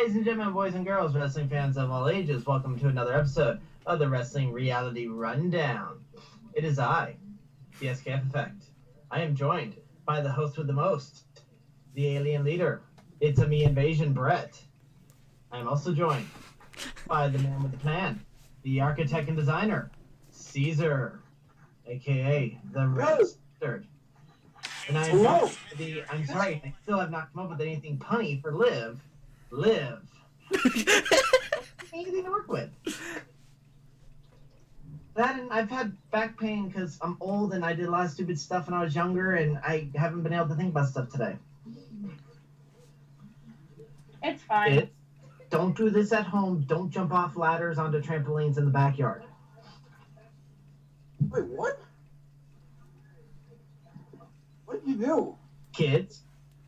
Ladies and gentlemen, boys and girls, wrestling fans of all ages, welcome to another episode of the Wrestling Reality Rundown. It is I, the SKF Effect. I am joined by the host with the most, the alien leader. It's a me invasion, Brett. I am also joined by the man with the plan, the architect and designer, Caesar, aka the Bastard. And I am I'm sorry, I still have not come up with anything punny for live. Anything to work with. That, and I've had back pain because I'm old and I did a lot of stupid stuff when I was younger, and I haven't been able to think about stuff today. It's fine. Don't do this at home. Don't jump off ladders onto trampolines in the backyard. Wait, what? What did you do? Kids,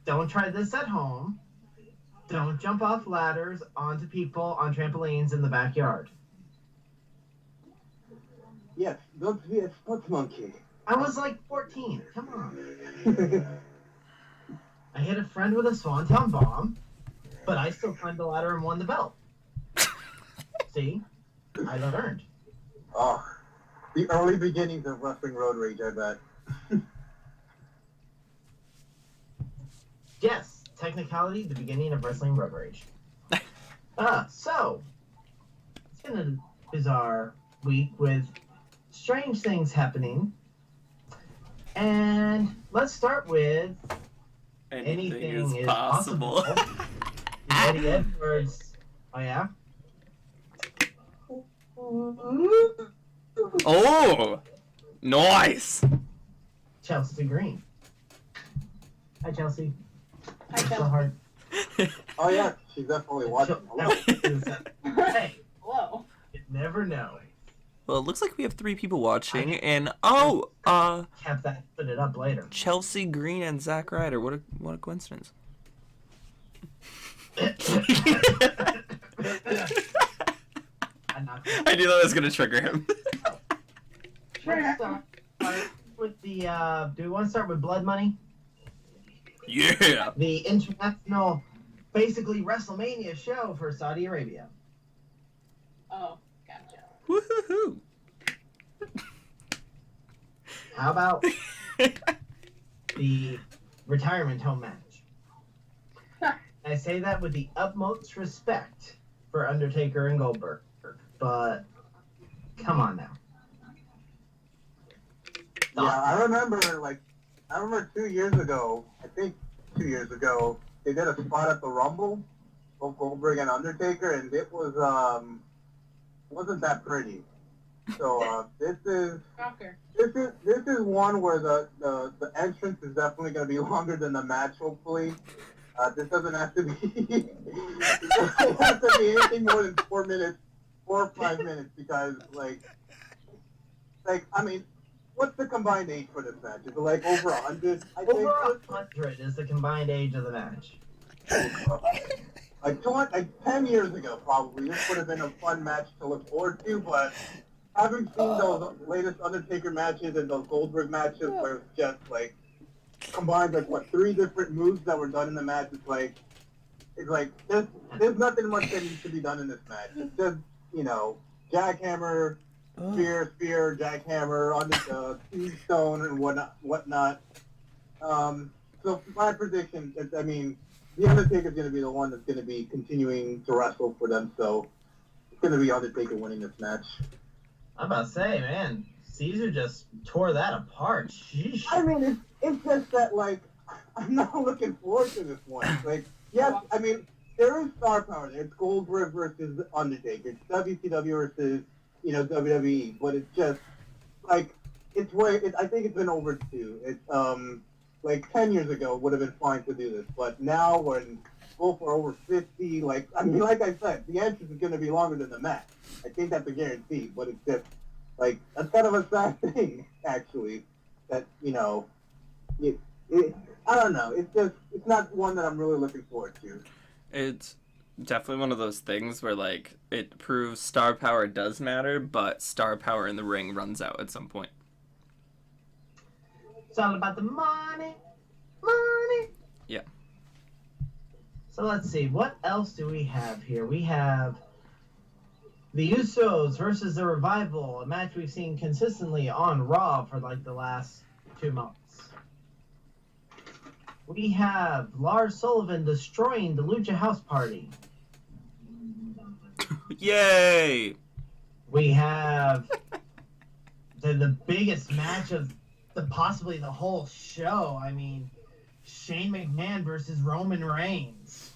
don't try this at home. Don't jump off ladders onto people on trampolines in the backyard. Yes, don't be a sports monkey. I was like 14. Come on. I hit a friend with a swanton bomb, but I still climbed the ladder and won the belt. See? I learned. Oh, the early beginnings of wrestling road rage, I bet. Yes, technicality, the beginning of wrestling road rage. So, it's been a bizarre week with strange things happening. And let's start with anything is possible. Eddie Edwards. Oh, yeah? Oh, nice. Chelsea Green. Hi, Chelsea. Hi, So Chelsea. hard. Oh yeah, she's definitely watching. Hello. Hey, Hello. you never know. Well, it looks like we have 3 people watching, and Kept that, put it up later. Chelsea Green and Zack Ryder. What a coincidence. I knew that was gonna trigger him. Let's start with the, do we want to start with Blood Money? Yeah. The international, basically WrestleMania show for Saudi Arabia. Oh, gotcha. Woohoo! How about the retirement home match? I say that with the utmost respect for Undertaker and Goldberg, but come on now. Yeah, I remember 2 years ago, I think 2 years ago, they did a spot at the Rumble, both Goldberg and Undertaker, and it was, wasn't that pretty. So, this is one where the entrance is definitely going to be longer than the match, hopefully. This doesn't have to be, it doesn't have to be anything more than 4 minutes, 4 or 5 minutes, because, I mean, what's the combined age for this match? Is it like over 100? I think. Over 100 is the combined age of the match. Like 10 years ago, probably, this would have been a fun match to look forward to, but having seen those latest Undertaker matches and those Goldberg matches where it's just, combined, 3 different moves that were done in the match, it's like, there's nothing much that needs to be done in this match. It's just, jackhammer, spear, jackhammer, on the tombstone and whatnot. So my prediction is, the Undertaker's going to be the one that's going to be continuing to wrestle for them, so it's going to be Undertaker winning this match. I'm about to say, man, Caesar just tore that apart. Sheesh. I mean, it's just that, I'm not looking forward to this one. Yes, there is star power there. It's Goldberg versus Undertaker. It's WCW versus, WWE, but it's just, I think it's been overdue. It's, 10 years ago would have been fine to do this, but now when both are over 50, like I said, the entrance is going to be longer than the match. I think that's a guarantee, but it's just, that's kind of a sad thing, actually, that, I don't know. It's not one that I'm really looking forward to. It's definitely one of those things where, it proves star power does matter, but star power in the ring runs out at some point. It's all about the money. Money. Yeah. So let's see. What else do we have here? We have the Usos versus the Revival, a match we've seen consistently on Raw for like the last 2 months. We have Lars Sullivan destroying the Lucha House Party. Yay! We have the biggest match of possibly the whole show. I mean, Shane McMahon versus Roman Reigns.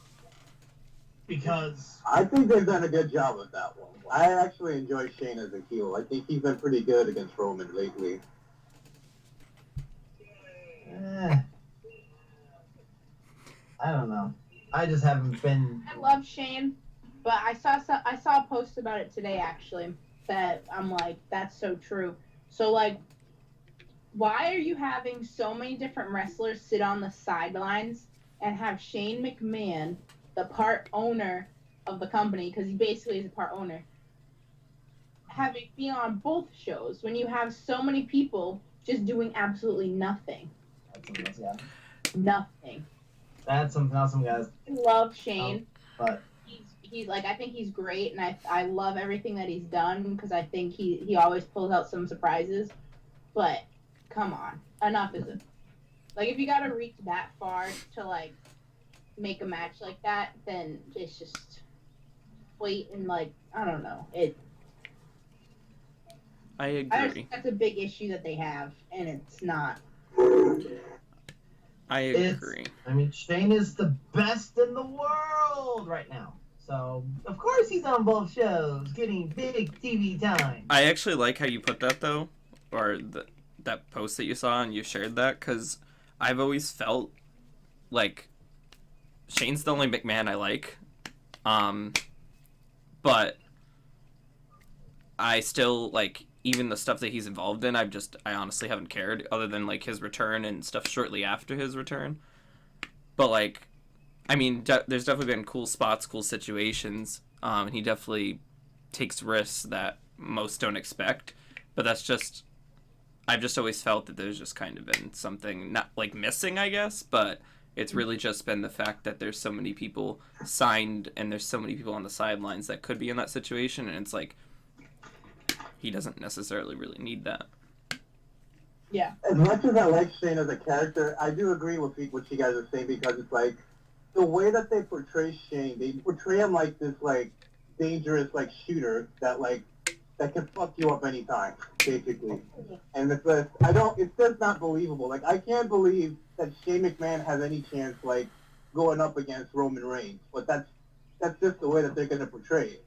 Because I think they've done a good job with that one. I actually enjoy Shane as a heel. I think he's been pretty good against Roman lately. I don't know. I just haven't been. I love Shane, but I saw a post about it today actually that I'm like, that's so true. So like, why are you having so many different wrestlers sit on the sidelines and have Shane McMahon, the part owner of the company, because he basically is a part owner, having been on both shows when you have so many people just doing absolutely nothing? That's something else, yeah. Nothing. That's something else, guys. I love Shane. But He's like, I think he's great, and I love everything that he's done because I think he always pulls out some surprises. But come on, enough is it? Like, if you got to reach that far to like make a match like that, then it's just wait and like, I don't know. I I just agree. think that's a big issue that they have, and it's not. I agree. I mean, Shane is the best in the world right now. So, of course he's on both shows, getting big TV time. I actually like how you put that, though, or that post that you saw and you shared that, because I've always felt like Shane's the only McMahon I like. But I still, like, even the stuff that he's involved in, I honestly haven't cared, other than, like, his return and stuff shortly after his return. But, like, I mean, there's definitely been cool spots, cool situations, and he definitely takes risks that most don't expect. But that's just, I've just always felt that there's just kind of been something, not, like, missing, I guess, but it's really just been the fact that there's so many people signed and there's so many people on the sidelines that could be in that situation, and it's like, he doesn't necessarily really need that. Yeah. As much as I like Shane as a character, I do agree with what you guys are saying, because it's like, the way that they portray Shane, they portray him like this, like, dangerous, like, shooter that, like, that can fuck you up anytime, basically. And it's just, it's just not believable. Like, I can't believe that Shane McMahon has any chance, like, going up against Roman Reigns. But that's just the way that they're going to portray it.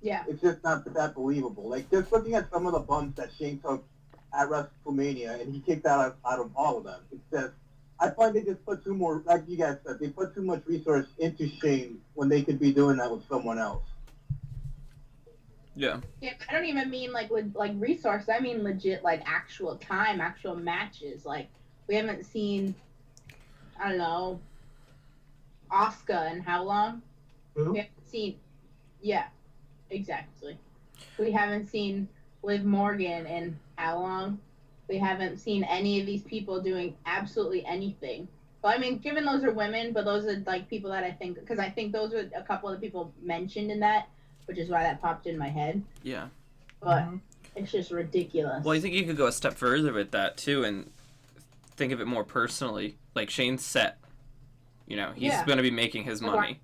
Yeah. It's just not that believable. Like, just looking at some of the bumps that Shane took at WrestleMania, and he kicked out of all of them. It's just, I find they just put like you guys said, they put too much resource into Shane when they could be doing that with someone else. Yeah. Yeah, I don't even mean like resource. I mean legit like actual time, actual matches. Like we haven't seen, I don't know, Asuka in how long? Who? We haven't seen. Yeah, exactly. We haven't seen Liv Morgan in how long? We haven't seen any of these people doing absolutely anything. Well, I mean, given those are women, but those are like people that I think, because I think those were a couple of the people mentioned in that, which is why that popped in my head. Yeah. But it's just ridiculous. Well, I think you could go a step further with that, too, and think of it more personally. Like, Shane's set. You know, he's going to be making his money.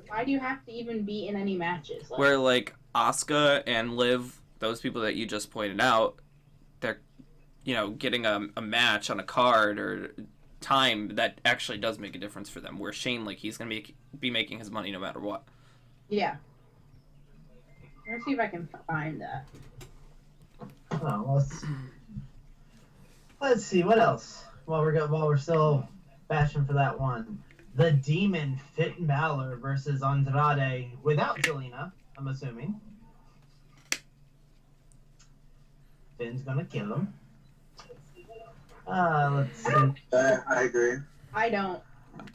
Why do you have to even be in any matches? Like, where, like, Asuka and Liv, those people that you just pointed out, they're, you know, getting a match on a card or time that actually does make a difference for them. Where Shane, like, he's going to be making his money no matter what. Yeah. Let's see if I can find that. Oh, let's see what else. While we're still bashing for that one, the Demon Finn Balor versus Andrade without Zelina, I'm assuming. Finn's gonna kill him. Let's see. I agree. I don't.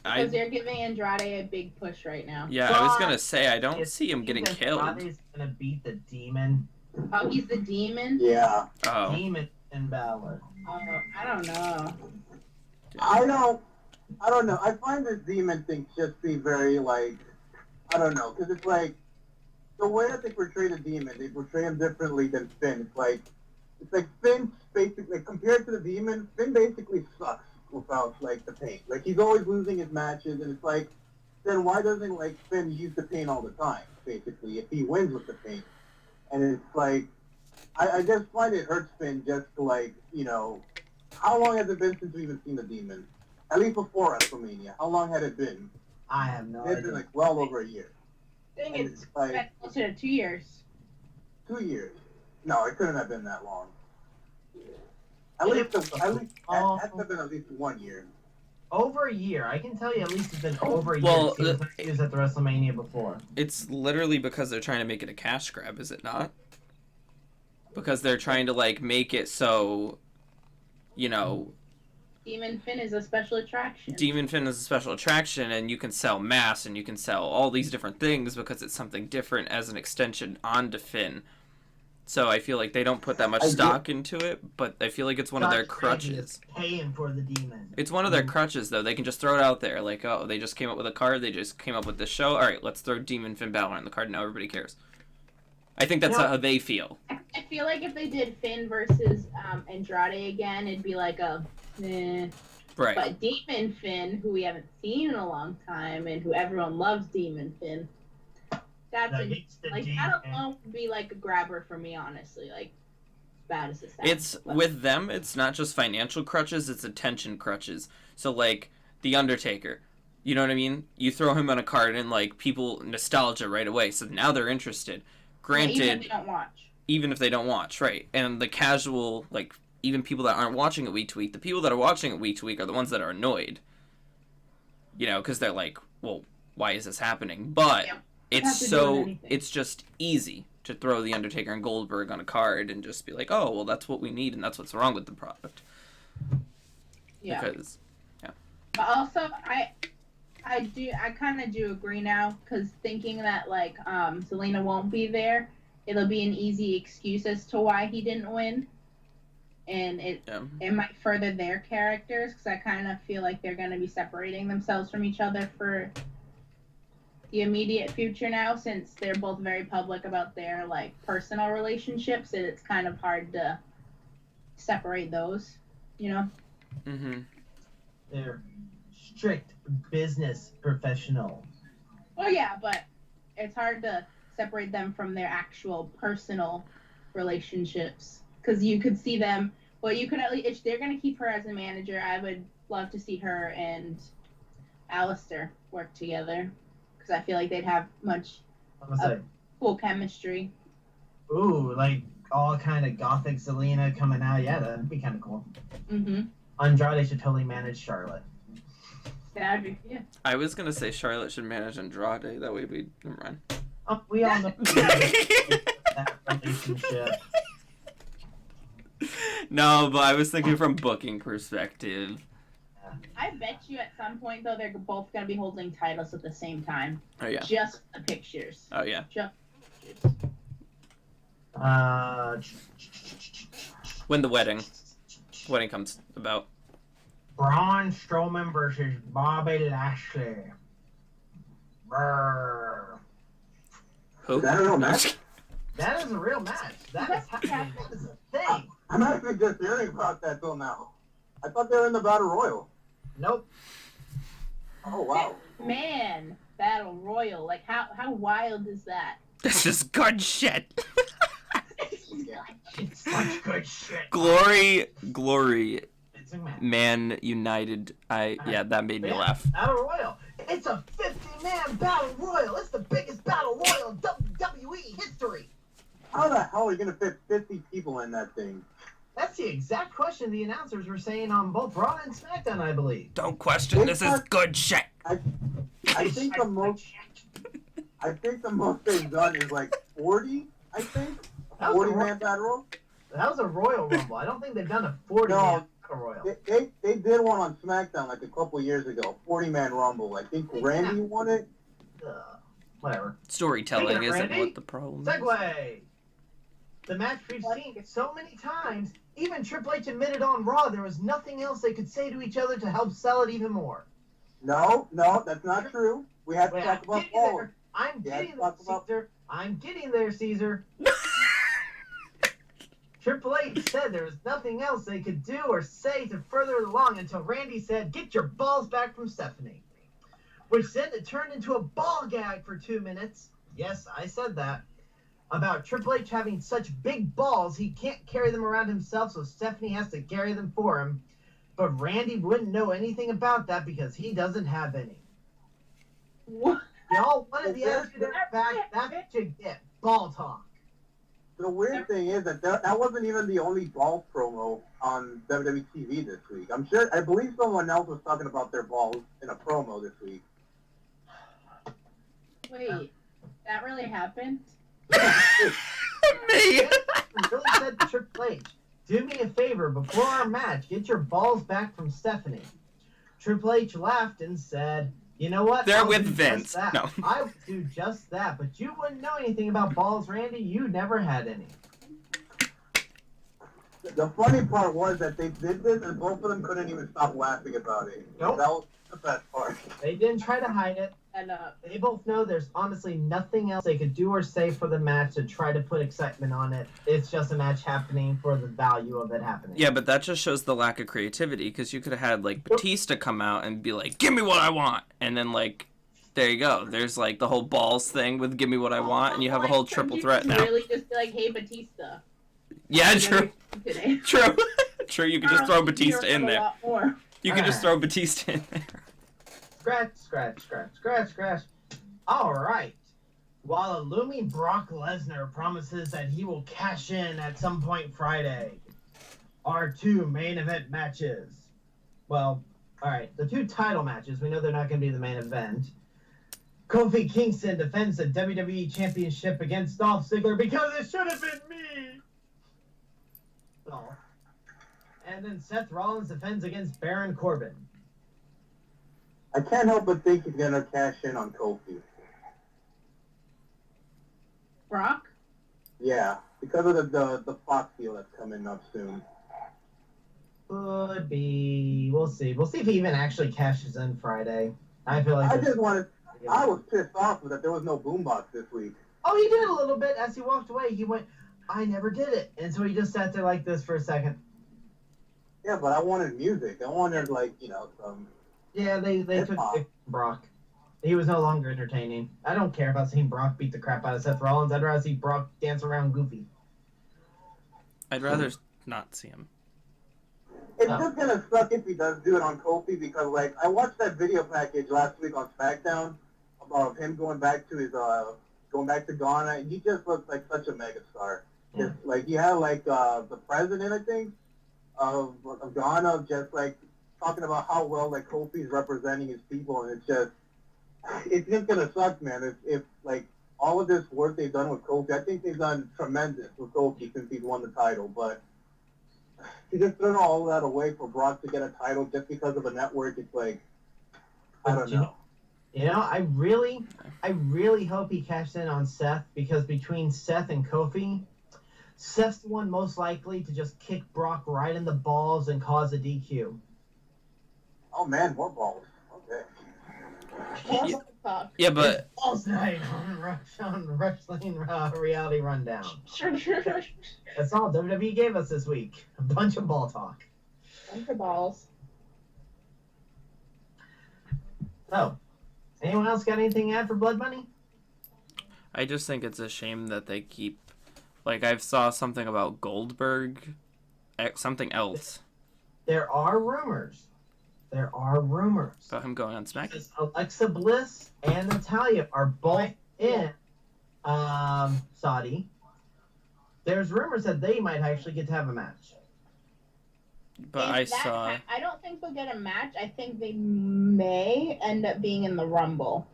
Because they're giving Andrade a big push right now. Yeah, I was gonna say, I don't see him getting killed. Andrade's gonna beat the Demon. Oh, he's the Demon? Yeah. Oh. Demon Finn Balor. I don't know. I don't I don't know. I find this demon thing just be very, like, I don't know, because it's like, the way that they portray the demon, they portray him differently than Finn. It's like Finn basically, like, compared to the demon, Finn basically sucks without, like, the pain. Like, he's always losing his matches, and it's like, then why doesn't, like, Finn use the pain all the time, basically, if he wins with the pain? And it's like, I just find it hurts Finn just to, like, you know, how long has it been since we've even seen the demon? At least before WrestleMania. How long had it been? I have no It's idea. been, like, well over a year. I think And it's like been closer to 2 years. 2 years. No, it couldn't have been that long. At It least, was has to have been at least 1 year. Over a year. I can tell you at least it's been over a year Well, since he was at the WrestleMania before. It's literally because they're trying to make it a cash grab, is it not? Because they're trying to, like, make it so, you know, Demon Finn is a special attraction. Demon Finn is a special attraction, and you can sell masks, and you can sell all these different things because it's something different as an extension onto Finn. So I feel like they don't put that much stock into it, but I feel like it's one of their crutches. Paying for the demon. It's one of their crutches, though. They can just throw it out there, like, oh, they just came up with a card, they just came up with this show. All right, let's throw Demon Finn Balor on the card. Now everybody cares. I think that's how they feel. I feel like if they did Finn versus Andrade again, it'd be like a, eh. Right. But Demon Finn, who we haven't seen in a long time, and who everyone loves, Demon Finn. That alone would be like a grabber for me, honestly. Like, as bad as it sounds. It's with them. It's not just financial crutches; it's attention crutches. So, like the Undertaker, you know what I mean? You throw him on a card, and like people nostalgia right away. So now they're interested. Granted, even if they don't watch. Even if they don't watch, right? And the casual, like even people that aren't watching it week to week, the people that are watching it week to week are the ones that are annoyed. You know, because they're like, well, why is this happening? But. Yep. It's just easy to throw The Undertaker and Goldberg on a card and just be like, oh, well, that's what we need and that's what's wrong with the product. Yeah. Because, But also, I kind of do agree now, because thinking that, like, Zelina won't be there, it'll be an easy excuse as to why he didn't win. And it might further their characters, because I kind of feel like they're going to be separating themselves from each other for the immediate future now, since they're both very public about their, like, personal relationships, and it's kind of hard to separate those, you know? Mm-hmm. They're strict business professionals. Oh yeah, but it's hard to separate them from their actual personal relationships, because you could see them. Well, you could at least, if they're gonna keep her as a manager, I would love to see her and Alistair work together, because I feel like they'd have cool chemistry. Ooh, like all kind of gothic Zelina coming out. Yeah, that'd be kind of cool. Mm-hmm. Andrade should totally manage Charlotte. That'd be, yeah. I was going to say Charlotte should manage Andrade. That way we never mind. We all know that relationship. No, but I was thinking from booking perspective. I bet you at some point, though, they're both going to be holding titles at the same time. Oh, yeah. Just the pictures. Oh, yeah. Just the pictures. When the wedding comes about. Braun Strowman versus Bobby Lashley. Brrr. Who? I don't know, match. That is a real match. That is happening. That is a thing. I'm actually just hearing about that till now. I thought they were in the Battle Royal. Nope. Oh, wow. Man, Battle Royal. Like, how wild is that? This is good shit. It's such good shit. Glory. It's a match. Man United. That made me laugh. Battle Royal. It's a 50-man Battle Royal. It's the biggest Battle Royal in WWE history. How the hell are you going to fit 50 people in that thing? That's the exact question the announcers were saying on both Raw and SmackDown, I believe. Don't question. This is good shit. I think the most they've done is like 40, I think. 40-man Battle Royal. That was a Royal Rumble. I don't think they've done a 40-man Royal. They did one on SmackDown like a couple years ago. 40-man Rumble. I think Randy won it. Whatever. Storytelling isn't what the problem is. Segue. The match we've seen so many times. Even Triple H admitted on Raw there was nothing else they could say to each other to help sell it even more. No, that's not true. We have to Wait, talk about balls. I'm getting there, Caesar. I'm getting there, Caesar. Triple H said there was nothing else they could do or say to further it along until Randy said, "Get your balls back from Stephanie." Which then it turned into a ball gag for 2 minutes. Yes, I said that. About Triple H having such big balls he can't carry them around himself, so Stephanie has to carry them for him. But Randy wouldn't know anything about that because he doesn't have any. What? Y'all wanted the attitude back. That's what you get. Ball talk. The weird thing is that wasn't even the only balls promo on WWE TV this week. I believe someone else was talking about their balls in a promo this week. Wait, that really happened? Me. Really said to Triple H, "Do me a favor before our match. Get your balls back from Stephanie." Triple H laughed and said, "You know what? They're I'll with do Vince. just that. No. I would do just that, but you wouldn't know anything about balls, Randy. You never had any." The funny part was that they did this and both of them couldn't even stop laughing about it. Nope. That was the best part. They didn't try to hide it. And They both know there's honestly nothing else they could do or say for the match to try to put excitement on it. It's just a match happening for the value of it happening. Yeah, but that just shows the lack of creativity, because you could have had, like, Batista come out and be like, "Give me what I want," and then, like, there you go. There's, like, the whole balls thing with "Give me what I want," and you have a whole triple threat now. Really just be like, "Hey, Batista." Yeah, true. Today. True. True, you could just throw Batista in A there. lot more. You could just throw Batista in there. Scratch. All right. While a looming Brock Lesnar promises that he will cash in at some point Friday, our two main event matches. Well, all right, the two title matches. We know they're not going to be the main event. Kofi Kingston defends the WWE Championship against Dolph Ziggler because it should have been me. Oh. And then Seth Rollins defends against Baron Corbin. I can't help but think he's gonna cash in on Kofi. Brock? Yeah, because of the Fox deal that's coming up soon. Could be. We'll see. We'll see if he even actually cashes in Friday. I feel like. I was pissed off that there was no boombox this week. Oh, he did a little bit. As he walked away, he went, "I never did it," and so he just sat there like this for a second. Yeah, but I wanted music. I wanted some. Yeah, they took Brock. He was no longer entertaining. I don't care about seeing Brock beat the crap out of Seth Rollins. I'd rather see Brock dance around goofy. I'd rather not see him. It's just gonna suck if he does do it on Kofi because, like, I watched that video package last week on SmackDown about him going back to Ghana, and he just looks like such a megastar. Yeah. Just, like, you have the president, I think, of Ghana, just like talking about how well like Kofi's representing his people, and it's just gonna suck, man. If like all of this work they've done with Kofi, I think they've done tremendous with Kofi since he's won the title, but to just throw all that away for Brock to get a title just because of a network, it's like, I don't know. You know, I really hope he cashed in on Seth, because between Seth and Kofi, Seth's the one most likely to just kick Brock right in the balls and cause a DQ. Oh man, more balls. Okay. Yeah, but Balls night on Wrestling Reality Rundown. Sure. That's all WWE gave us this week. A bunch of ball talk. Bunch of balls. So, anyone else got anything to add for Blood Money? I just think it's a shame that they keep, like, I saw something about Goldberg, something else. There are rumors. About him going on SmackDown. Because Alexa Bliss and Natalya are both in Saudi. There's rumors that they might actually get to have a match. But I don't think they'll get a match. I think they may end up being in the Rumble.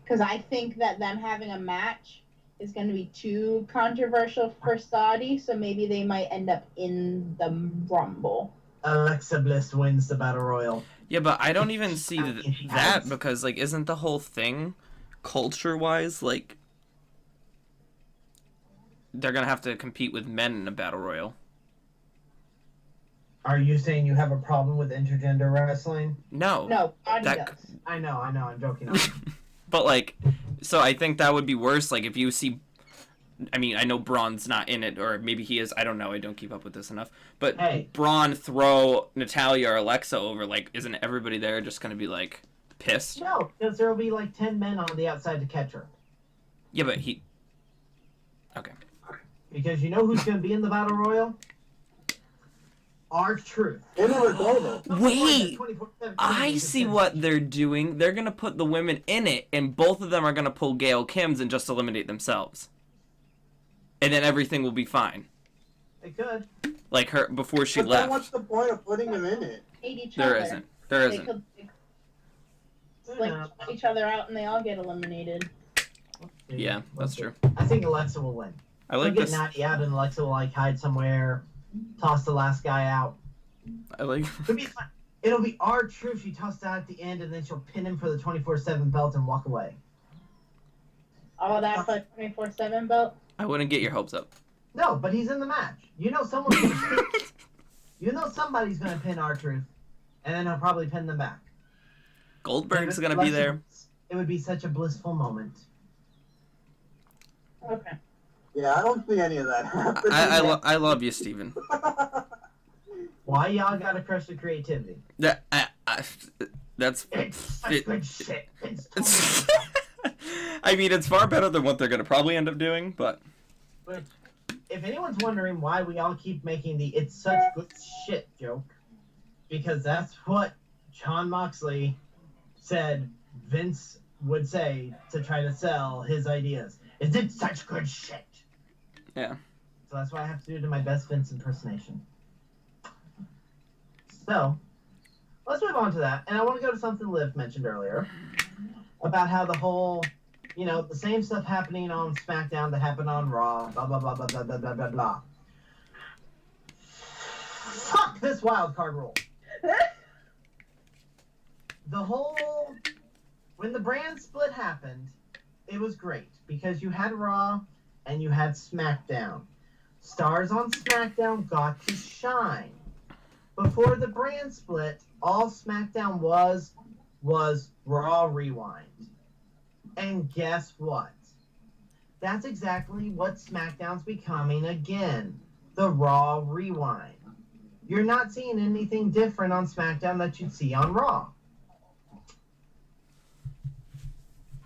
Because I think that them having a match is going to be too controversial for Saudi, so maybe they might end up in the Rumble. Alexa Bliss wins the Battle Royal. Yeah, but I don't even see that because, like, isn't the whole thing, culture-wise, like, they're going to have to compete with men in a Battle Royal. Are you saying you have a problem with intergender wrestling? No. No, Body That- does. I know, I'm joking. But like, so I think that would be worse. Like if you see, I mean, I know Braun's not in it, or maybe he is. I don't know. I don't keep up with this enough. But Hey. Braun throw Natalia or Alexa over. Like, isn't everybody there just gonna be like pissed? No, because there will be like 10 men on the outside to catch her. Yeah, but he. Okay. Because you know who's going to be in the Battle Royal? R-Truth. In a result, Wait, I see what they're doing. They're gonna put the women in it, and both of them are gonna pull Gail Kim's and just eliminate themselves, and then everything will be fine. They could. Like her before she but then what's left. the point of putting them in it? Hate each There other. isn't. There They isn't. could like shut each other out and they all get eliminated. Yeah, that's true. I think Alexa will win. I like They'll get this. Natty out and Alexa will like hide somewhere, toss the last guy out. I like. It'll be R-Truth she tossed out at the end, and then she'll pin him for the 24/7 belt and walk away. All that for 24/7 belt. I wouldn't get your hopes up. No, but he's in the match. You know you know somebody's gonna pin R-Truth, and then he'll probably pin them back. Goldberg's gonna be there. It would be such a blissful moment. Okay. Yeah, I don't see any of that happening. I love you, Steven. Why y'all gotta crush the creativity? That that's. It's such good shit. It's, I mean, it's far better than what they're gonna probably end up doing, but. But if anyone's wondering why we all keep making the "it's such good shit" joke, because that's what Jon Moxley said Vince would say to try to sell his ideas. Is it such good shit? Yeah. So that's what I have to do to my best Vince impersonation. So, let's move on to that. And I want to go to something Liv mentioned earlier about how the whole, the same stuff happening on SmackDown that happened on Raw, blah, blah, blah, blah, blah, blah, blah, blah, blah. Fuck this wildcard rule. When the brand split happened, it was great because you had Raw and you had SmackDown. Stars on SmackDown got to shine. Before the brand split, all SmackDown was Raw Rewind. And guess what? That's exactly what SmackDown's becoming again. The Raw Rewind. You're not seeing anything different on SmackDown that you'd see on Raw.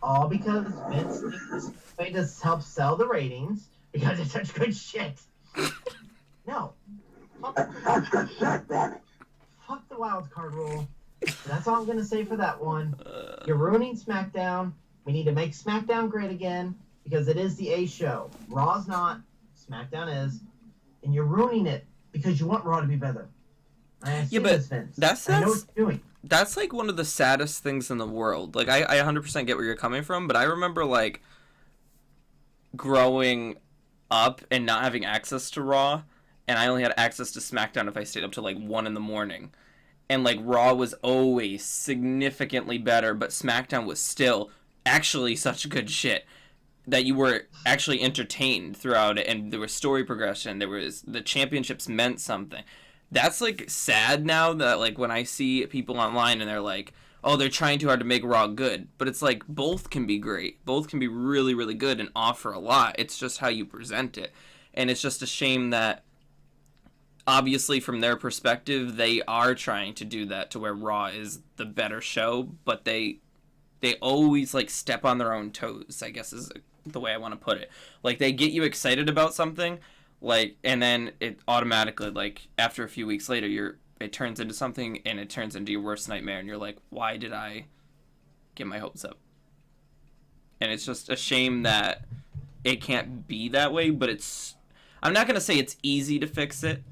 All because Vince thinks this way to help sell the ratings because it's such good shit. No. That's good shit, damn it. Fuck the wild card rule. That's all I'm gonna say for that one. You're ruining SmackDown. We need to make SmackDown great again because it is the A show. Raw's not. SmackDown is, and you're ruining it because you want Raw to be better. I see this, Vince. I know what you're doing. That's like one of the saddest things in the world. Like I 100% get where you're coming from, but I remember like growing up and not having access to Raw, and I only had access to SmackDown if I stayed up till like 1 a.m. And like Raw was always significantly better, but SmackDown was still actually such good shit that you were actually entertained throughout it, and there was story progression, the championships meant something. That's like sad now that like when I see people online and they're like, oh, they're trying too hard to make Raw good, but it's like both can be great, both can be really, really good and offer a lot. It's just how you present it. And it's just a shame that obviously from their perspective they are trying to do that to where Raw is the better show, but they always like step on their own toes, I guess is the way I want to put it. Like they get you excited about something, like, and then it automatically, like after a few weeks later, it turns into something, and it turns into your worst nightmare, and you're like, why did I get my hopes up? And it's just a shame that it can't be that way, but I'm not gonna say it's easy to fix it,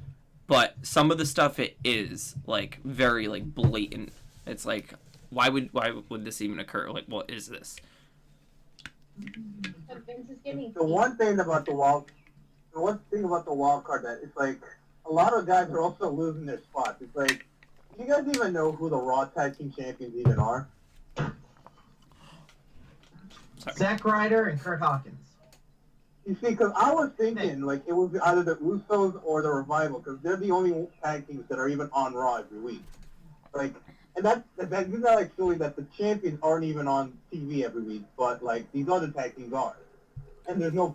but some of the stuff it is like very like blatant. It's like, why would this even occur? Like, what is this? The one thing about the wild card that it's like a lot of guys are also losing their spots. It's like, do you guys even know who the Raw Tag Team Champions even are? Sorry. Zack Ryder and Kurt Hawkins. You see, because I was thinking, like, it was either the Usos or the Revival, because they're the only tag teams that are even on Raw every week. Like, and that's isn't that, like, silly that the champions aren't even on TV every week, but, like, these other tag teams are. And there's no,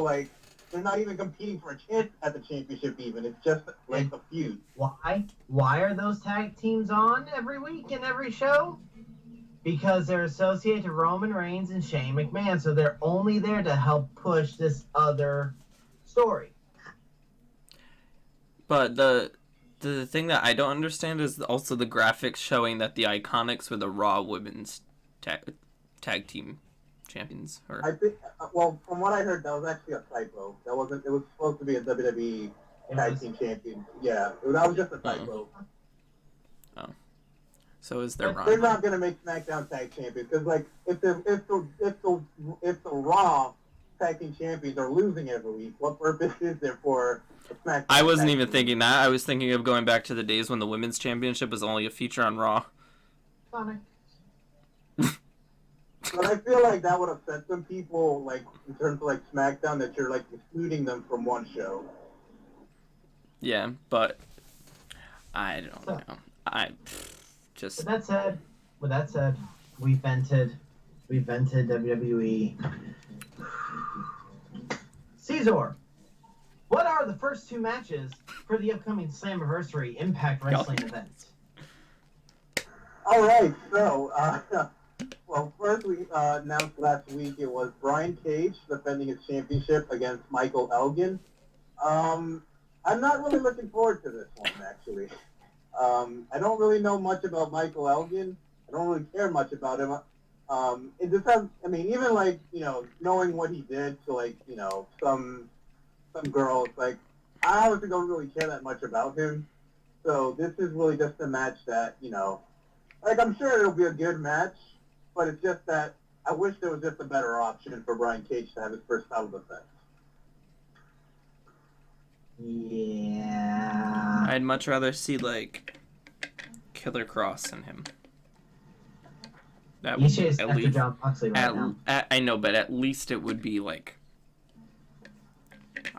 like, they're not even competing for a chance at the championship even. It's just, like, a feud. Why are those tag teams on every week in every show? Because they're associated to Roman Reigns and Shane McMahon, so they're only there to help push this other story. But the thing that I don't understand is also the graphics showing that the Iconics were the Raw Women's tag team champions. I think, well, from what I heard, that was actually a typo. That wasn't. It was supposed to be a WWE tag team champion. Yeah, that was just a typo. Oh. So is there wrong? They're not gonna make SmackDown tag champions because, like, if the Raw tag team champions are losing every week, what purpose is there for a SmackDown? I wasn't even thinking that. I was thinking of going back to the days when the women's championship was only a feature on Raw. Sonic. But I feel like that would upset some people, like, in terms of, like, SmackDown, that you're, like, excluding them from one show. Yeah, but I don't know. Just With that said, we vented WWE. Caesar, what are the first two matches for the upcoming Slammiversary Impact Wrestling event? All right, so, well, first we announced last week it was Brian Cage defending his championship against Michael Elgin. I'm not really looking forward to this one, actually. I don't really know much about Michael Elgin. I don't really care much about him. It just has, I mean, even, like, you know, knowing what he did to, like, you know, some girls, like, I honestly don't really care that much about him. So this is really just a match that, you know, like, I'm sure it'll be a good match, but it's just that I wish there was just a better option for Brian Cage to have his first title defense. Yeah. I'd much rather see, like, Killer Cross than him. That You would chase at after least, John Moxley right now. I know, but at least it would be like,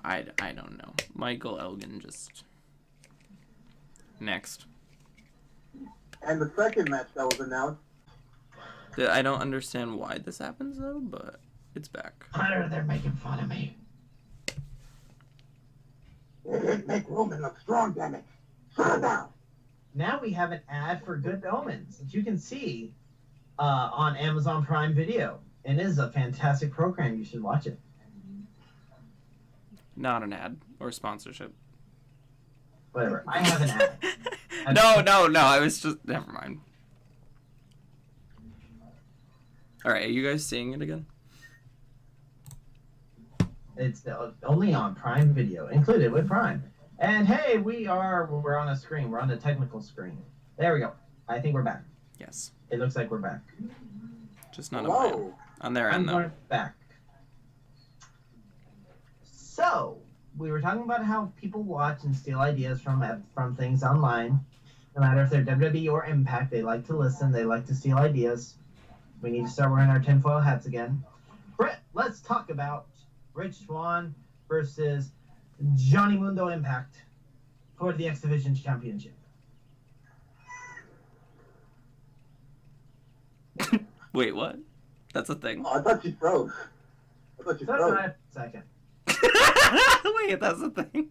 I don't know. Michael Elgin just next. And the second match that was announced, I don't understand why this happens though, but it's back. Hunter, they're making fun of me. it didn't make Roman look strong, damn it. Shut it down. Now we have an ad for Good Omens that you can see on Amazon Prime Video. It is a fantastic program. You should watch it. Not an ad or sponsorship. Whatever. I have an ad. No. I was just never mind. All right, are you guys seeing it again? It's only on Prime Video, included with Prime. And hey, we're on a screen. We're on the technical screen. There we go. I think we're back. Yes. It looks like we're back. Just not on mine. Whoa. On their I'm end though. going back. So we were talking about how people watch and steal ideas from things online. No matter if they're WWE or Impact, they like to listen. They like to steal ideas. We need to start wearing our tinfoil hats again. Brett, let's talk about Rich Swann versus Johnny Mundo Impact for the X Division Championship. Wait, what? That's a thing. Oh, I thought you froze. That's froze. my second. Wait, that's a thing.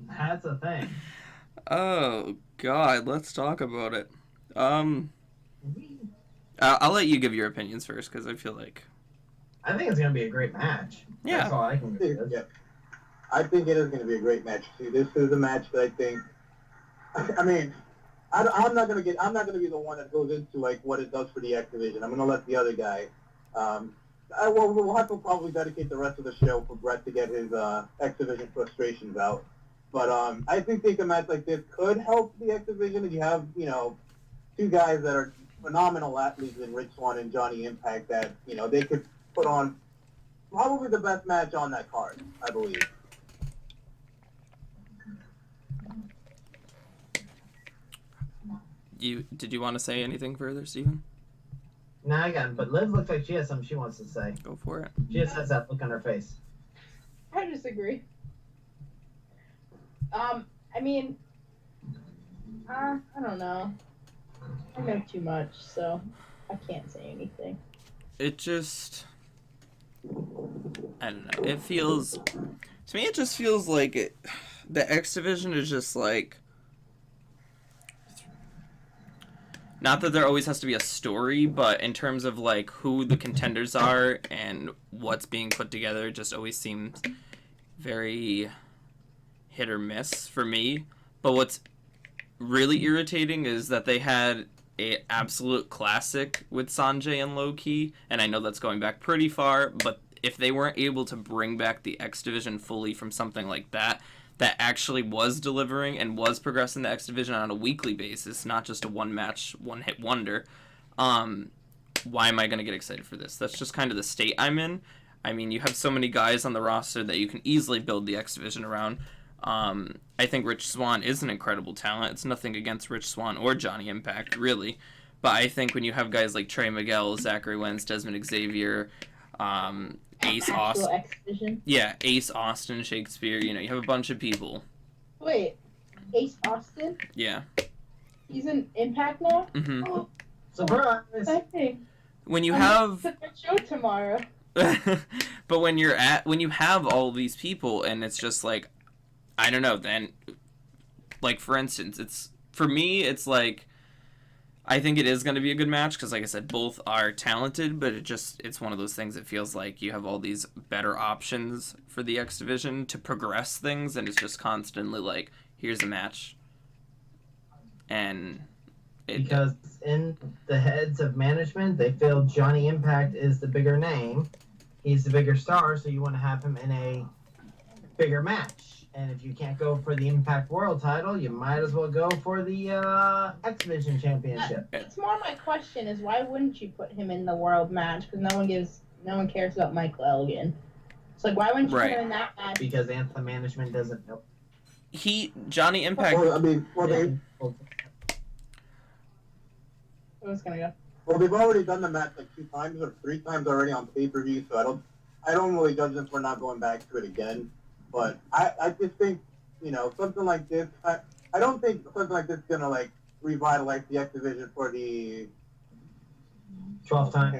That's a thing. Oh God, let's talk about it. I'll let you give your opinions first because I feel like. I think it's gonna be a great match. Yeah. That's all I can do. Yeah. I think it is going to be a great match too. This is a match that I think. I mean, I'm not going to be the one that goes into like what it does for the X Division. I'm going to let the other guy. We'll have to probably dedicate the rest of the show for Brett to get his X Division frustrations out. But I think a match like this could help the X Division if you have, you know, two guys that are phenomenal athletes in Rich Swann and Johnny Impact that, you know, they could put on probably the best match on that card, I believe. Did you want to say anything further, Steven? No, I got it. But Liv looks like she has something she wants to say. Go for it. She just has that look on her face. I disagree. I mean, I don't know. I know too much, so I can't say anything. It just, I don't know. It feels, to me, it just feels like the X Division is just like, not that there always has to be a story, but in terms of like who the contenders are and what's being put together, it just always seems very hit or miss for me. But what's really irritating is that they had an absolute classic with Sanjay and Low-Ki, and I know that's going back pretty far, but if they weren't able to bring back the X Division fully from something like that actually was delivering and was progressing the X Division on a weekly basis, not just a one-match, one-hit wonder, why am I going to get excited for this? That's just kind of the state I'm in. I mean, you have so many guys on the roster that you can easily build the X Division around. I think Rich Swann is an incredible talent. It's nothing against Rich Swann or Johnny Impact, really. But I think when you have guys like Trey Miguel, Zachary Wentz, Desmond Xavier, Ace Austin. Yeah, Ace Austin, Shakespeare, you have a bunch of people. Wait, Ace Austin? Yeah. He's in Impact now? Mm-hmm. Oh, Surprise! okay. When you I'm have... gonna put the show tomorrow. But when you have all these people and it's just like, I don't know, then, like, for instance, for me, it's like, I think it is going to be a good match, because, like I said, both are talented, but it's one of those things that feels like you have all these better options for the X Division to progress things, and it's just constantly like, here's a match. And because in the heads of management, they feel Johnny Impact is the bigger name. He's the bigger star, so you want to have him in a bigger match. And if you can't go for the Impact World title, you might as well go for the X Division Championship. It's more my question is why wouldn't you put him in the world match? Because no one cares about Michael Elgin. It's like, why wouldn't you put him in that match? Because Anthem management doesn't know. Johnny Impact. Well, I mean, Who's gonna go? Well, they've already done the match like 2 times or 3 times already on pay-per-view, so I don't really judge them for not going back to it again. But I just think, something like this, I don't think something like this is going to, like, revitalize the X Division for the 12th time.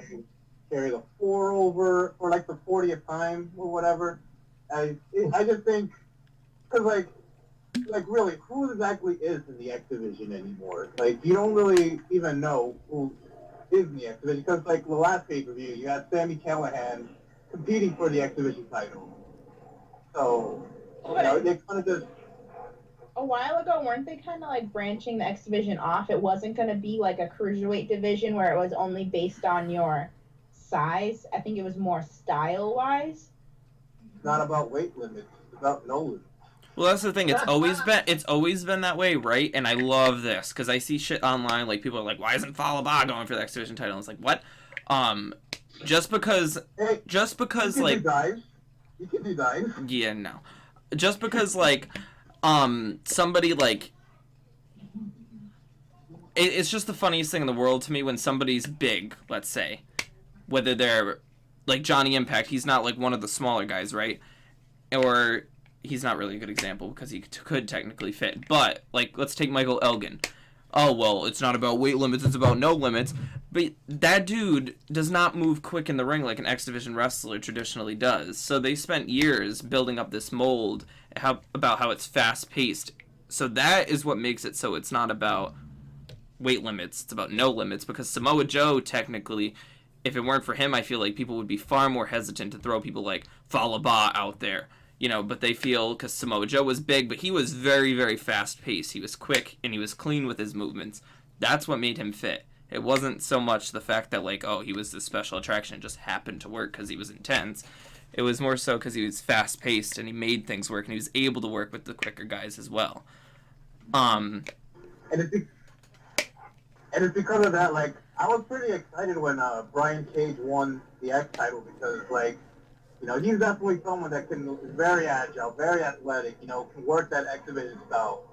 Carry the 4 over, or, like, the 40th time or whatever. I just think, because, like, really, who exactly is in the X Division anymore? Like, you don't really even know who is in the X Division, because, like, the last pay-per-view, you had Sami Callihan competing for the X Division title. So, they kind of just... A while ago, weren't they kind of like branching the X Division off? It wasn't going to be like a cruiserweight division where it was only based on your size. I think it was more style-wise. It's not about weight limits. It's about no limits. Well, that's the thing. It's always been that way, right? And I love this because I see shit online. Like people are like, "Why isn't Fallah Bahh going for the X Division title?" And it's like, what? Just because like. You can do dives. Yeah, no. Just because, like, somebody, like... It's just the funniest thing in the world to me when somebody's big, let's say. Whether they're, like, Johnny Impact, he's not, like, one of the smaller guys, right? Or, he's not really a good example because he could technically fit. But, like, let's take Michael Elgin. Oh, well, it's not about weight limits, it's about no limits. But that dude does not move quick in the ring like an X Division wrestler traditionally does. So they spent years building up this mold about how it's fast-paced. So that is what makes it so it's not about weight limits, it's about no limits. Because Samoa Joe, technically, if it weren't for him, I feel like people would be far more hesitant to throw people like Fallah Bahh out there. But they feel, because Samoa Joe was big, but he was very, very fast-paced. He was quick, and he was clean with his movements. That's what made him fit. It wasn't so much the fact that, like, oh, he was this special attraction. It just happened to work because he was intense. It was more so because he was fast-paced, and he made things work, and he was able to work with the quicker guys as well. And it's because of that, like, I was pretty excited when Brian Cage won the X title because, like, he's definitely someone that is very agile, very athletic, can work that X Division style.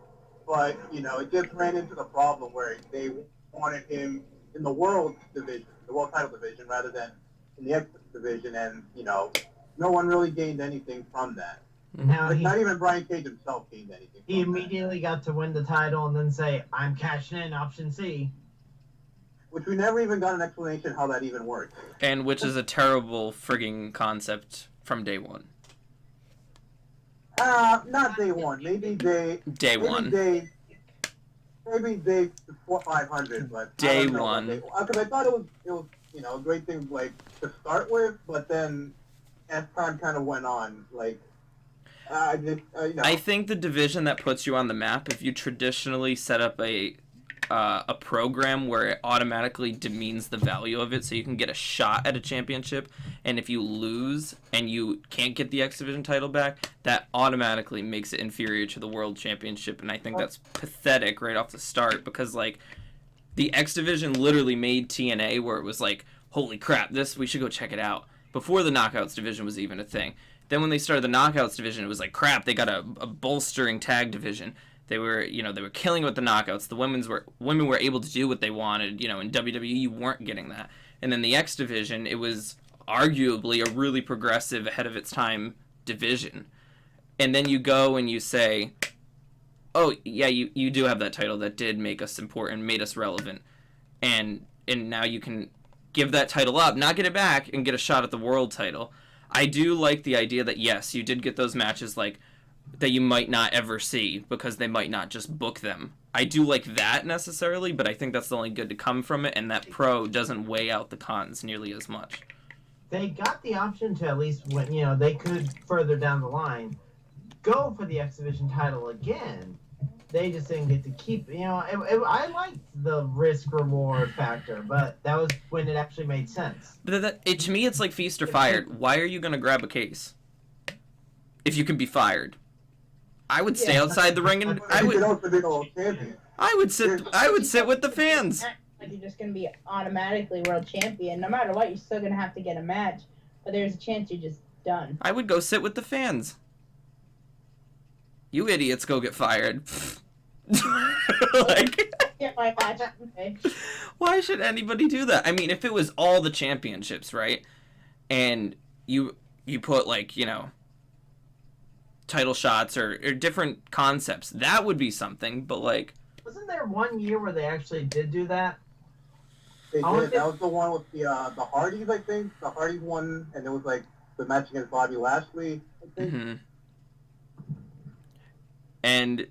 But, it just ran into the problem where they wanted him in the World Division. the world title division rather than in the X division, and no one really gained anything from that. Now Like, he, not even Brian Cage himself gained anything. he From immediately got to win the title and then say, "I'm cashing in, option C." which we never even got an explanation how that even worked. And which is a terrible frigging concept from day one. Not day one. Maybe day. Day one. Maybe day 500, but Day I don't know one. Because I thought it was a great thing like to start with, but then as time kind of went on, like I think the division that puts you on the map, if you traditionally set up a program where it automatically demeans the value of it, so you can get a shot at a championship, and if you lose and you can't get the X Division title back, that automatically makes it inferior to the World Championship, and I think that's pathetic right off the start, because like the X Division literally made TNA where it was like, holy crap, we should go check it out, before the Knockouts division was even a thing. Then when they started the Knockouts division, it was like, crap, they got a bolstering tag division. They were killing it with the knockouts. The women were able to do what they wanted. In WWE, you weren't getting that. And then the X division, it was arguably a really progressive, ahead of its time division. And then you go and you say, oh, yeah, you do have that title that did make us important, made us relevant. And now you can give that title up, not get it back, and get a shot at the world title. I do like the idea that, yes, you did get those matches like that you might not ever see because they might not just book them. I do like that necessarily, but I think that's the only good to come from it, and that pro doesn't weigh out the cons nearly as much. They got the option to at least when they could further down the line go for the X Division title again. They just didn't get to keep. I liked the risk reward factor, but that was when it actually made sense. But to me, it's like feast or fired. Why are you gonna grab a case if you can be fired? I would stay outside the ring, and I would sit with the fans. Like you're just gonna be automatically world champion. No matter what, you're still gonna have to get a match, but there's a chance you're just done. I would go sit with the fans. You idiots go get fired. Get my match. Okay. Why should anybody do that? I mean, if it was all the championships, right? And you put title shots or different concepts, that would be something, but wasn't there 1 year where they actually did do that? They did. That was the one with the Hardys, I think. The Hardys won, and it was like the match against Bobby Lashley, I think. Mm-hmm. And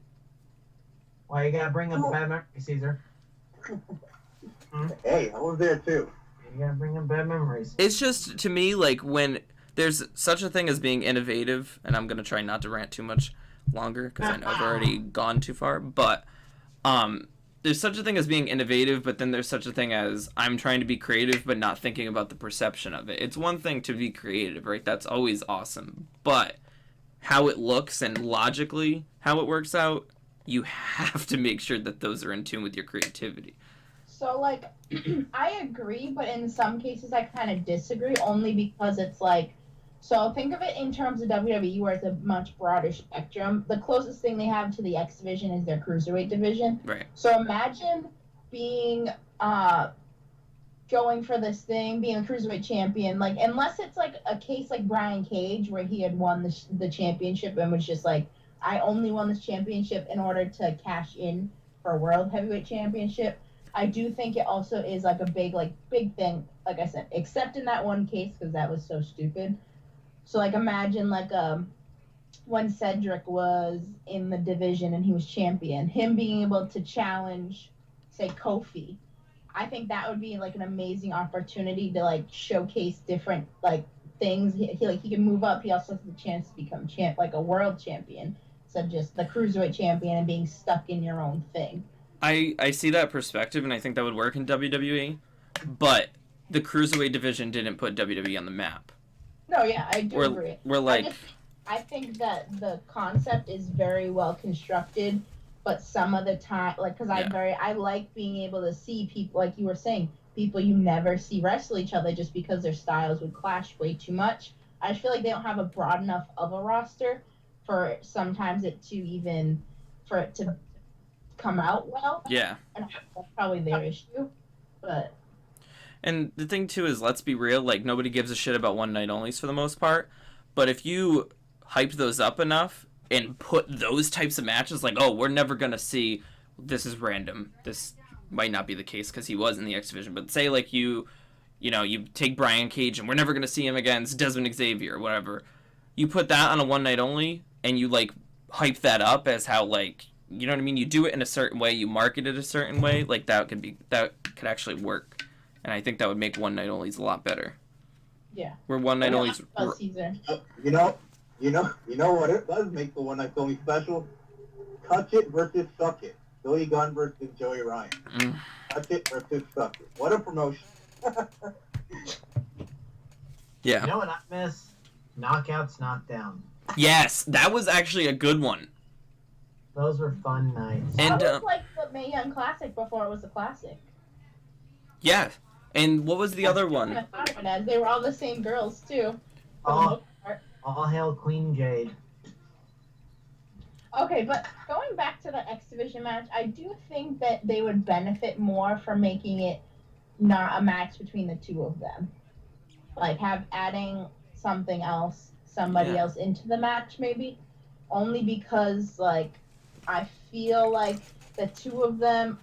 why you gotta bring up bad memories, Caesar? Hey, I was there too. You gotta bring up bad memories. It's just, to me, when there's such a thing as being innovative, and I'm going to try not to rant too much longer because I know I've already gone too far, but there's such a thing as being innovative, but then there's such a thing as I'm trying to be creative but not thinking about the perception of it. It's one thing to be creative, right? That's always awesome, but how it looks and logically how it works out, you have to make sure that those are in tune with your creativity. So, I agree, but in some cases I kind of disagree, only because it's so think of it in terms of WWE, where it's a much broader spectrum. The closest thing they have to the X division is their cruiserweight division. Right. So imagine being, going for this thing, being a cruiserweight champion, unless it's a case like Brian Cage, where he had won the championship and was just I only won this championship in order to cash in for a world heavyweight championship. I do think it also is a big thing, like I said, except in that one case, because that was so stupid. So imagine when Cedric was in the division and he was champion, him being able to challenge, say, Kofi. I think that would be an amazing opportunity to showcase different things. He can move up. He also has the chance to become a world champion, instead of just the cruiserweight champion and being stuck in your own thing. I see that perspective, and I think that would work in WWE, but the cruiserweight division didn't put WWE on the map. No, yeah, I do agree. I think that the concept is very well constructed, but some of the time, because I like being able to see people, like you were saying, people you never see wrestle each other just because their styles would clash way too much. I just feel like they don't have a broad enough of a roster for sometimes it to come out well. Yeah. And that's probably their issue, but... And the thing too is, let's be real, like nobody gives a shit about one night onlys for the most part. But if you hype those up enough and put those types of matches, like, oh, we're never gonna see, this is random. This might not be the case because he was in the X Division, but say like you take Brian Cage and we're never gonna see him against Desmond Xavier or whatever. You put that on a one night only and you like hype that up as how like, you know what I mean? You do it in a certain way, you market it a certain way, like that could actually work. And I think that would make one night onlys a lot better. Yeah. Where one night onlys. Caesar. You know what it does make the one night only special? Touch It versus Suck It. Billy Gunn versus Joey Ryan. Touch It versus Suck It. What a promotion. Yeah. You know what I miss? Knockouts, Knockdown. Yes, that was actually a good one. Those were fun nights. And That was like the Mae Young Classic before it was a classic. yeah. And what was the other one? I thought of it as they were all the same girls too. For the All, most part. all hail Queen Jade. Okay, but going back to the X Division match, I do think that they would benefit more from making it not a match between the two of them. Like adding something else, somebody Yeah. else into the match maybe. Only because like I feel like the two of them,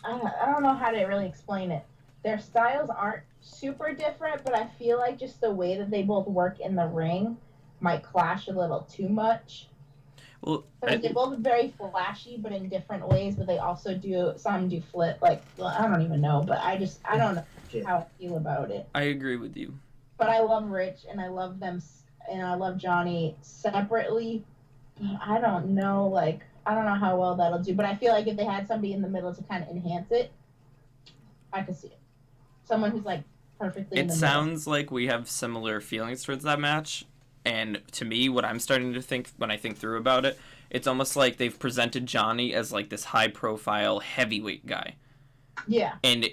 I don't know how to really explain it. Their styles aren't super different, but I feel like just the way that they both work in the ring might clash a little too much. Well, Because they're both very flashy, but in different ways. But they also some do flip. Like, well, I don't even know, but I don't know how I feel about it. I agree with you. But I love Rich, and I love them, and I love Johnny separately. But I don't know, I don't know how well that'll do. But I feel like if they had somebody in the middle to kind of enhance it, I could see it. Someone who's perfectly in It the sounds like we have similar feelings towards that match. And to me, what I'm starting to think when I think through about it, it's almost like they've presented Johnny as this high-profile heavyweight guy. middle. Yeah. And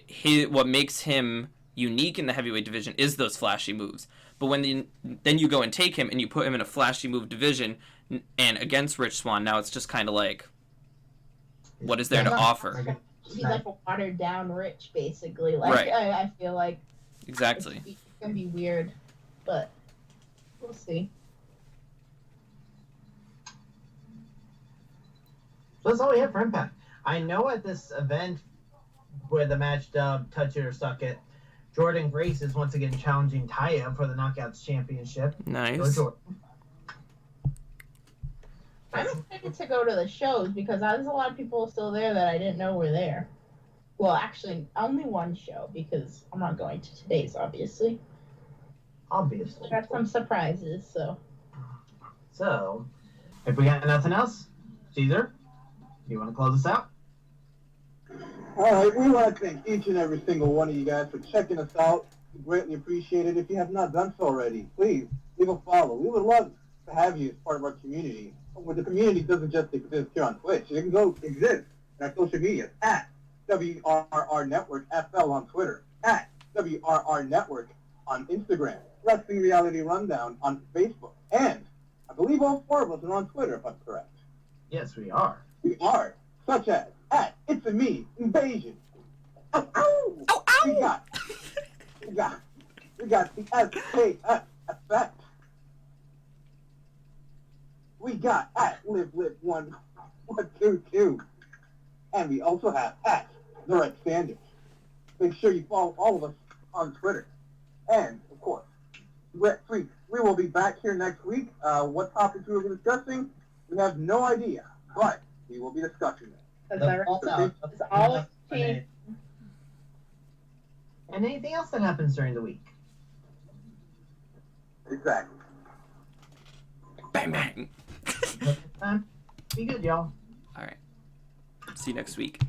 what makes him unique in the heavyweight division is those flashy moves. But when then you go and take him and you put him in a flashy move division and against Rich Swann, now it's just kind of like, what is there to offer? He's like a watered down Rich, basically. Right. I feel like Exactly. it's gonna be weird, but we'll see. So that's all we have for Impact. I know at this event where the match dubbed Touch It or Suck It, Jordan Grace is once again challenging Taya for the Knockouts Championship. Go Nice. Jordan. I'm excited to go to the shows because there's a lot of people still there that I didn't know were there. Well, actually, only one show because I'm not going to today's, obviously. Obviously. I got some surprises, so. So, if we got nothing else, Caesar, you want to close us out? Alright, we want to thank each and every single one of you guys for checking us out. We greatly appreciate it. If you have not done so already, please leave a follow. We would love to have you as part of our community. But the community doesn't just exist here on Twitch. It can go exist in our social media at WRR Network FL on Twitter, at WRR Network on Instagram, Wrestling Reality Rundown on Facebook, and I believe all four of us are on Twitter, if I'm correct. Yes, we are. We are, such as at It's a Me Invasion. Ow, ow! Ow, ow! We got the SKS Effect. We got at LiveLive1122. And we also have at The Red Standards. Make sure you follow all of us on Twitter. And, of course, we will be back here next week. What topics we will be discussing, we have no idea. But we will be discussing it. That's all. It's all changed. And anything else that happens during the week. Exactly. Bang, bang. Be good, y'all. All right. See you next week.